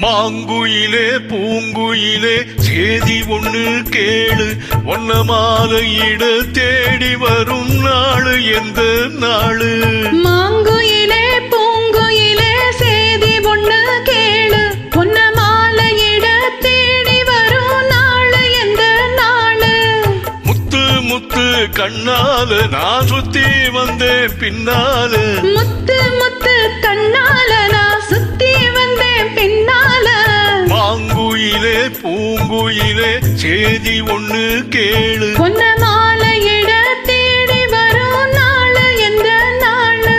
மாங்குயிலே பூங்குயிலே சேதி ஒண்ணு கேளு, ஒன்ன மாலையிட தேடி வரும் நாளு எந்த நாளு? மாங்குயிலே பூங்குயிலே சேதி ஒண்ணு கேளு, ஒன்ன மாலையிட தேடி வரும் நாளு எந்த நாளு? முத்து முத்து கண்ணால நான் சுத்தி வந்தேன் பின்னால, முத்து முத்து கண்ணால நான் சுத்தி வந்தேன் பின்னால. மாங்குயிலே பூங்குயிலே சேதி ஒண்ணு கேளு, ஒன்ன மாலையிட தேடி வரும் நாளு எந்த நாளு?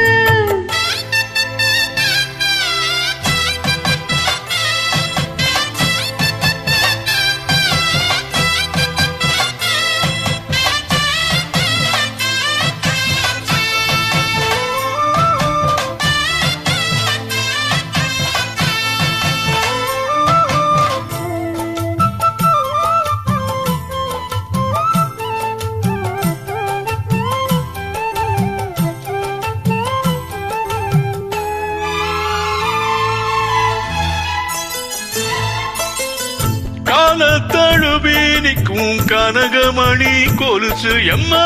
தழுவி நிற்கும் கனகமணி கொலுசு எம்மா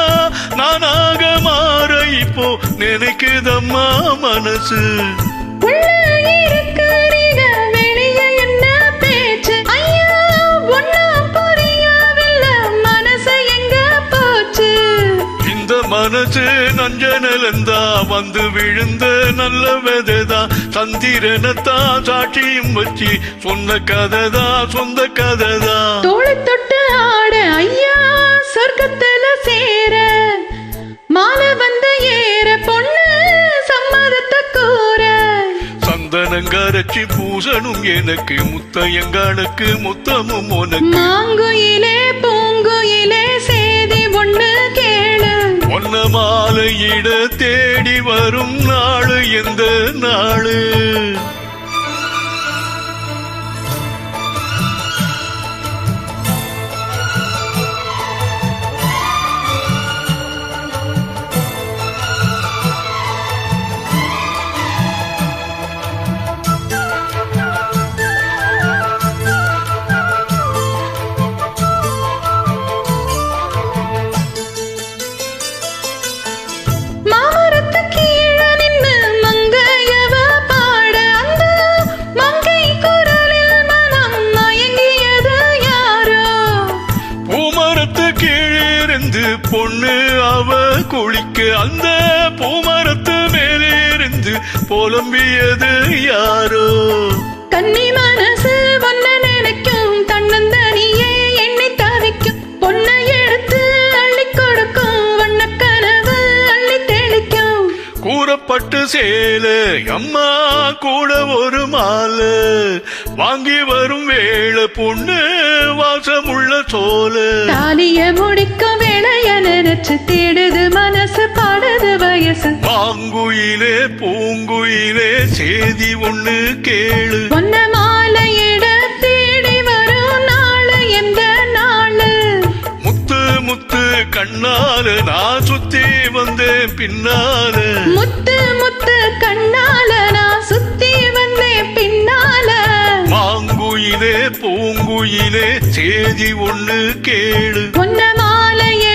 நானாக மாற இப்போ நினைக்குதம்மா மனசு. மனசு நஞ்சனலந்தா வந்து விழுந்த நல்ல வெததா, சந்திரனத்தான் சாட்சியும் வச்சு சொன்ன கததா சொந்த கததா. தோளை தொட்டு ஆட ஐயா சொர்க்கத்துல சேர, மாலை வந்து ஏற பொண்ணு சம்மதத்தை கூற. சந்தனங்கரைச்சி பூசணும் எனக்கு முத்தையங்களுக்கு முத்தமும் உனக்கு. மாங்குயிலே பூங்குயிலே சேதி ஒண்ணு கேளு, ஒன்ன மாலையிட தேடி வரும் நாளு எந்த நாளு? பொண்ணு அவ குளிக்க அந்த பூமரத்து மேலிருந்து புலம்பியது யாரோ? கன்னி மனசு ஒன்ன நினைக்கும், தன்னந்தனியே எண்ணி தவிக்கும், பொண்ணை எடுத்து அள்ளி கொடுக்கும், வண்ண கனவு அள்ளி தெளிக்கும். கூறப்பட்டு சேல அம்மா கூட ஒரு மாலை வாங்கி வரும் வேளை பொண்ணு வாசமுள்ள சோல. தாலிய முடிக்கும் வேளைய நினைச்சு தேடுது மனசு பாடுது வயசு. மாங்குயிலே பூங்குயிலே சேதி ஒண்ணு கேளு, ஒன்ன மாலையிட தேடி வரும் நாளு எந்த நாளு? முத்து முத்து கண்ணால நான் சுத்தி வந்தேன் பின்னால, முத்து முத்து கண்ணால நான் சுத்தி வந்தேன் பின்னால. மாங்குயிலே பூங்குயிலே சேதி ஒண்ணு கேளு, ஒன்ன மாலையிட